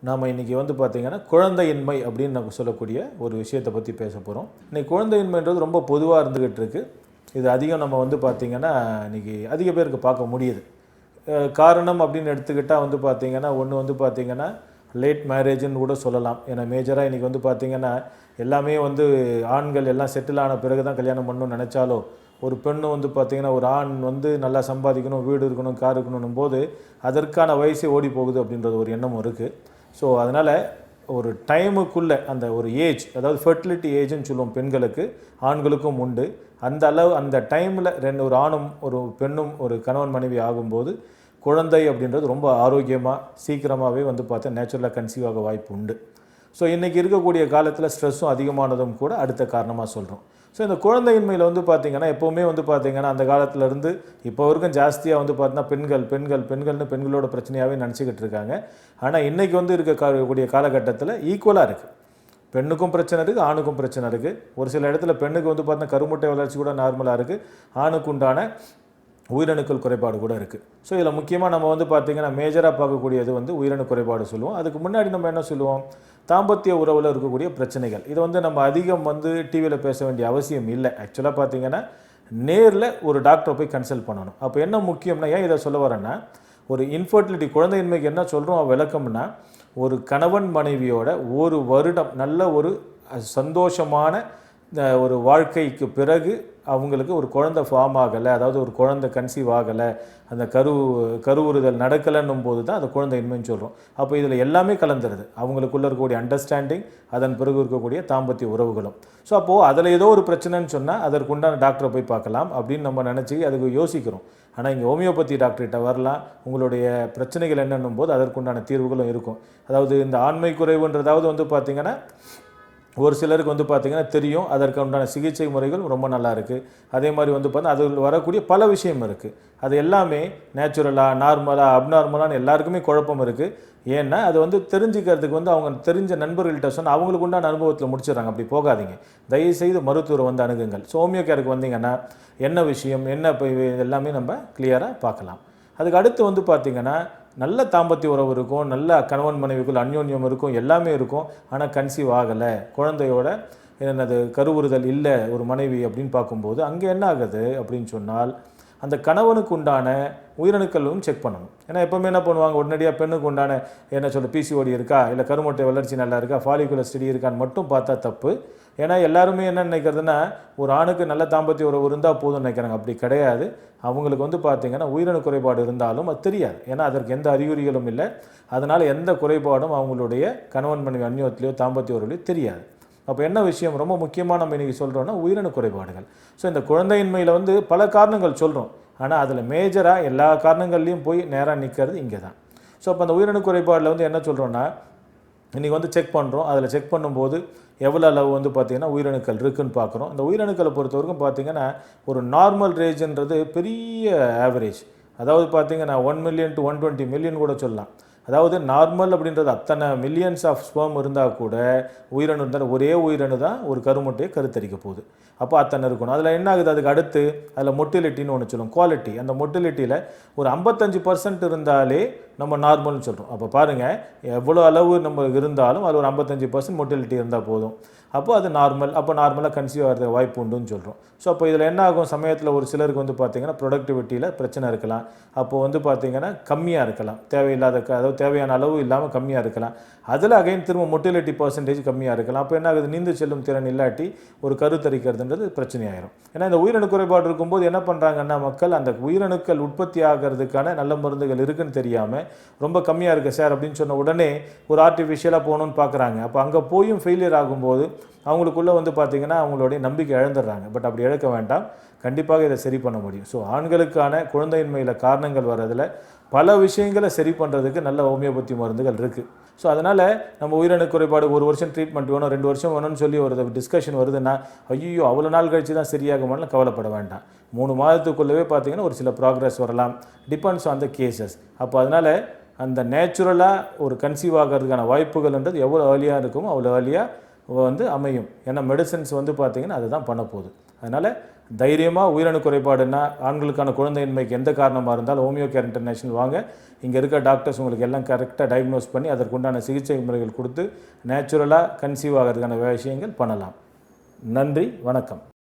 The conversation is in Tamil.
நாம் இன்றைக்கி வந்து பார்த்திங்கன்னா குழந்தையின்மை அப்படின்னு நம்ம சொல்லக்கூடிய ஒரு விஷயத்தை பற்றி பேச போகிறோம். இன்றைக்கி குழந்தையின்மைன்றது ரொம்ப பொதுவாக இருந்துக்கிட்டு இருக்குது. இது அதிகம் நம்ம வந்து பார்த்திங்கன்னா இன்றைக்கி அதிக பேருக்கு பார்க்க முடியுது. காரணம் அப்படின்னு எடுத்துக்கிட்டால் வந்து பார்த்திங்கன்னா ஒன்று வந்து பார்த்திங்கன்னா லேட் மேரேஜுன்னு கூட சொல்லலாம். ஏன்னா மேஜராக இன்றைக்கி வந்து பார்த்திங்கன்னா எல்லாமே வந்து ஆண்கள் எல்லாம் செட்டில் ஆன பிறகு தான் கல்யாணம் பண்ணணும்னு நினச்சாலோ, ஒரு பெண்ணு வந்து பார்த்திங்கன்னா ஒரு ஆண் வந்து நல்லா சம்பாதிக்கணும், வீடு இருக்கணும், கார் இருக்கணும் போது அதற்கான வயசே ஓடி போகுது அப்படின்றது ஒரு எண்ணமும் இருக்குது. ஸோ அதனால் ஒரு டைமுக்குள்ளே அந்த ஒரு ஏஜ், அதாவது ஃபெர்டிலிட்டி ஏஜ்னு சொல்லுவோம் பெண்களுக்கு, ஆண்களுக்கும் உண்டு. அந்த அளவு அந்த டைமில் ஒரு ஆணும் ஒரு பெண்ணும் ஒரு கணவன் மனைவி ஆகும்போது குழந்தை அப்படின்றது ரொம்ப ஆரோக்கியமாக சீக்கிரமாகவே வந்து பார்த்தா நேச்சுரலாக கன்சீவ் ஆக வாய்ப்பு உண்டு. ஸோ இன்றைக்கி இருக்கக்கூடிய காலத்தில் ஸ்ட்ரெஸ்ஸும் அதிகமானதும் கூட அடுத்த காரணமாக சொல்கிறோம். ஸோ இந்த குழந்தையின்மையில் வந்து பார்த்திங்கன்னா எப்போவுமே வந்து பார்த்திங்கன்னா அந்த காலத்துலேருந்து இப்போ வரைக்கும் ஜாஸ்தியாக வந்து பார்த்தீங்கன்னா பெண்கள்னு பெண்களோட பிரச்சனையாகவே நினச்சிக்கிட்டு இருக்காங்க. ஆனால் இன்றைக்கி வந்து இருக்கக்கூடிய காலகட்டத்தில் ஈக்குவலாக இருக்குது. பெண்ணுக்கும் பிரச்சனை இருக்குது, ஆணுக்கும் பிரச்சனை இருக்குது. ஒரு சில இடத்துல பெண்ணுக்கு வந்து பார்த்தீங்கன்னா கருமுட்டை வளர்ச்சி கூட நார்மலாக இருக்குது, ஆணுக்கு உண்டான உயிரணுக்கள் குறைபாடு கூட இருக்குது. ஸோ இதில் முக்கியமாக நம்ம வந்து பார்த்திங்கன்னா மேஜராக பார்க்கக்கூடியது வந்து உயிரணு குறைபாடு சொல்லுவோம். அதுக்கு முன்னாடி நம்ம என்ன சொல்லுவோம், தாம்பத்திய உறவில் இருக்கக்கூடிய பிரச்சனைகள். இது வந்து நம்ம அதிகம் வந்து டிவியில் பேச வேண்டிய அவசியம் இல்லை. ஆக்சுவலாக பார்த்திங்கன்னா நேரில் ஒரு டாக்டரை போய் கன்சல்ட் பண்ணணும். அப்போ என்ன முக்கியம்னா, ஏன் இதை சொல்ல வரேன்னா, ஒரு இன்ஃபர்டிலிட்டி குழந்தையின்மைக்கு என்ன சொல்கிறோம் விளக்கம்னா, ஒரு கணவன் மனைவியோட ஒரு வருடம் நல்ல ஒரு சந்தோஷமான ஒரு வாழ்க்கைக்கு பிறகு அவங்களுக்கு ஒரு குழந்தை ஃபார்ம் ஆகலை, அதாவது ஒரு குழந்தை கன்சீவ் ஆகலை, அந்த கருவுறுதல் நடக்கலைன்னும் போது தான் அந்த குழந்தையின்மைன்னு சொல்கிறோம். அப்போ இதில் எல்லாமே கலந்துருது. அவங்களுக்குள்ளே இருக்கக்கூடிய அண்டர்ஸ்டாண்டிங், அதன் பிறகு இருக்கக்கூடிய தாம்பத்திய உறவுகளும். ஸோ அப்போது அதில் ஏதோ ஒரு பிரச்சனைன்னு சொன்னால் அதற்குண்டான டாக்டரை போய் பார்க்கலாம் அப்படின்னு நம்ம நினச்சி அதுக்கு யோசிக்கிறோம். ஆனால் இங்கே ஹோமியோபதி டாக்டர்கிட்ட வரலாம், உங்களுடைய பிரச்சனைகள் என்னன்னும் போது அதற்குண்டான தீர்வுகளும் இருக்கும். அதாவது இந்த ஆண்மை குறைவுன்றதாவது வந்து பார்த்திங்கன்னா ஒரு சிலருக்கு வந்து பார்த்திங்கன்னா தெரியும், அதற்கு உண்டான சிகிச்சை முறைகள் ரொம்ப நல்லா இருக்குது. அதே மாதிரி வந்து பார்த்தா அதில் வரக்கூடிய பல விஷயம் இருக்குது. அது எல்லாமே நேச்சுரலாக, நார்மலாக, அப்நார்மலான எல்லாருக்குமே குழப்பம் இருக்குது. ஏன்னா அது வந்து தெரிஞ்சுக்கிறதுக்கு வந்து அவங்க தெரிஞ்ச நண்பர்கள்ட்ட சொன்னால் அவங்களுக்கு உண்டான அனுபவத்தில் முடிச்சிடறாங்க. அப்படி போகாதீங்க, தயவுசெய்து மருத்துவரை வந்து அணுகுங்கள். ஸோ ஹோமியோ கேருக்கு வந்தீங்கன்னா என்ன விஷயம் என்ன இப்போ எல்லாமே நம்ம கிளியராக பார்க்கலாம். அதுக்கு அடுத்து வந்து பார்த்திங்கன்னா நல்ல தாம்பத்திய உறவு இருக்கும், நல்ல கணவன் மனைவிக்குள் அந்யோன்யம் இருக்கும், எல்லாமே இருக்கும். ஆனால் கன்சீவ் ஆகலை, குழந்தையோட என்னது கருவுறுதல் இல்லை ஒரு மனைவி அப்படின்னு பார்க்கும்போது அங்கே என்ன ஆகுது அப்படின்னு சொன்னால், அந்த கணவனுக்கு உண்டான உயிரணுக்களும் செக் பண்ணணும். ஏன்னா எப்போவுமே என்ன பண்ணுவாங்க, உடனடியாக பெண்ணுக்கு உண்டான என்ன சொல்ல பிசிஓடி இருக்கா, இல்லை கருமுட்டை வளர்ச்சி நல்லா இருக்கா, ஃபாலிகுலர் ஸ்டடி இருக்கான்னு மட்டும் பார்த்தா தப்பு. ஏன்னா எல்லாருமே என்ன நினைக்கிறதுனா, ஒரு ஆணுக்கு நல்ல தாம்பத்திய உறவு இருந்தால் போதும்னு நினைக்கிறாங்க. அப்படி கிடையாது. அவங்களுக்கு வந்து பார்த்திங்கன்னா உயிரணு குறைபாடு இருந்தாலும் அது தெரியாது. ஏன்னா அதற்கு எந்த அறிகுறிகளும் இல்லை. அதனால் எந்த குறைபாடும் அவங்களுடைய கணவன் மனைவி அந்யோத்திலையோ தாம்பத்திய உறவுலையோ தெரியாது. அப்போ என்ன விஷயம் ரொம்ப முக்கியமாக நம்ம இன்றைக்கி சொல்கிறோன்னா உயிரணு குறைபாடுகள். ஸோ இந்த குழந்தையின்மையில் வந்து பல காரணங்கள் சொல்கிறோம். ஆனால் அதில் மேஜராக எல்லா காரணங்கள்லேயும் போய் நேராக நிற்கிறது இங்கே தான். ஸோ அப்போ அந்த உயிரணு குறைபாடில் வந்து என்ன சொல்கிறோன்னா, இன்றைக்கி வந்து செக் பண்ணுறோம். அதில் செக் பண்ணும்போது எவ்வளோ அளவு வந்து பார்த்திங்கன்னா உயிரணுக்கள் இருக்குதுன்னு பார்க்குறோம். இந்த உயிரணுக்களை பொறுத்த வரைக்கும் பார்த்திங்கன்னா ஒரு நார்மல் ரேஞ்சுன்றது பெரிய ஆவரேஜ். அதாவது பார்த்திங்கன்னா 1 மில்லியன் to 120 மில்லியன் கூட சொல்லலாம். அதாவது நார்மல் அப்படின்றது அத்தனை மில்லியன்ஸ் ஆஃப் ஸ்பெர்ம் இருந்தால் கூட உயிரணு இருந்தால் ஒரே உயிரணு தான் ஒரு கருமுட்டையை கருத்தரிக்க போகுது. அப்போ அத்தனை இருக்கணும். அதில் என்ன ஆகுது, அதுக்கு அடுத்து அதில் மொட்டிலிட்டின்னு ஒன்று சொல்லுவோம், குவாலிட்டி. அந்த மொட்டிலிட்டியில் ஒரு 55% இருந்தாலே நம்ம நார்மல்னு சொல்கிறோம். அப்போ பாருங்கள், எவ்வளோ அளவு நம்ம இருந்தாலும் அது ஒரு 55% மொட்டிலிட்டி இருந்தால் போதும். அப்போ அது நார்மல். அப்போ நார்மலாக கன்சீவ் ஆகிற வாய்ப்பு உண்டுன்னு சொல்கிறோம். ஸோ அப்போ இதில் என்ன ஆகும், சமயத்தில் ஒரு சிலருக்கு வந்து பார்த்திங்கன்னா ப்ரொடக்டிவிட்டியில் பிரச்சனை இருக்கலாம். அப்போது வந்து பார்த்திங்கன்னா கம்மியாக இருக்கலாம், தேவையில்லாத அதாவது தேவையான அளவு இல்லாமல் கம்மியாக இருக்கலாம். அதில் அகைன் திரும்ப மொட்டிலிட்டி பர்சன்டேஜ் கம்மியாக இருக்கலாம். அப்போ என்ன ஆகுது, நீந்து செல்லும் திறன் இல்லாட்டி ஒரு கருத்தரிக்கிறதுன்றது பிரச்சனையாயிரும். ஏன்னா இந்த உயிரணு குறைபாடு இருக்கும்போது என்ன பண்ணுறாங்கன்னா மக்கள் அந்த உயிரணுக்கள் உற்பத்தி ஆகிறதுக்கான நல்ல மருந்துகள் இருக்குதுன்னு தெரியாமல் ரொம்ப கம்மியாக இருக்குது சார் அப்படின்னு சொன்ன உடனே ஒரு ஆர்டிஃபிஷியலாக போகணுன்னு பார்க்குறாங்க. அப்போ அங்கே போயும் ஃபெயிலியர் ஆகும்போது அவங்களுக்குள்ளே வந்து பார்த்திங்கன்னா அவங்களுடைய நம்பிக்கை இழந்துடுறாங்க. பட் அப்படி இழக்க வேண்டாம், கண்டிப்பாக இதை சரி பண்ண முடியும். ஸோ ஆண்களுக்கான குழந்தையின்மையில் காரணங்கள் வர்றதில் பல விஷயங்களை சரி பண்ணுறதுக்கு நல்ல ஹோமியோபதி மருந்துகள் இருக்குது. ஸோ அதனால் நம்ம உயிரணு குறைபாடு 1 வருஷம் ட்ரீட்மெண்ட் வேணும், 2 வருஷம் வேணும்னு சொல்லி ஒரு டிஸ்கஷன் வருதுன்னா, ஐயோ அவ்வளோ நாள் கழிச்சு தான் சரியாகுமான்னு கவலைப்பட வேண்டாம். 3 மாதத்துக்குள்ளவே பார்த்திங்கன்னா ஒரு சில ப்ராக்ரஸ் வரலாம், டிபெண்ட்ஸ் ஆன் த கேசஸ். அப்போ அதனால் அந்த நேச்சுரலாக ஒரு கன்சீவ் ஆகிறதுக்கான வாய்ப்புகள்ன்றது எவ்வளோ ஏர்லியாக இருக்குமோ அவ்வளோ ஏர்லியாக வந்து அமையும். ஏன்னா மெடிசன்ஸ் வந்து பார்த்திங்கன்னா அதுதான் பண்ண போகுது. அதனால் தைரியமாக உயிரணு குறைபாடுன்னா ஆண்களுக்கான குழந்தையின்மைக்கு எந்த காரணமாக இருந்தாலும் ஹோமியோ கேர் இன்டர்நேஷனல் வாங்க. இங்கே இருக்க டாக்டர்ஸ் உங்களுக்கு எல்லாம் கரெக்டாக டயக்னோஸ் பண்ணி அதற்குண்டான சிகிச்சை முறைகள் கொடுத்து நேச்சுரலாக கன்சீவ் ஆகிறதுக்கான விஷயங்கள் பண்ணலாம். நன்றி, வணக்கம்.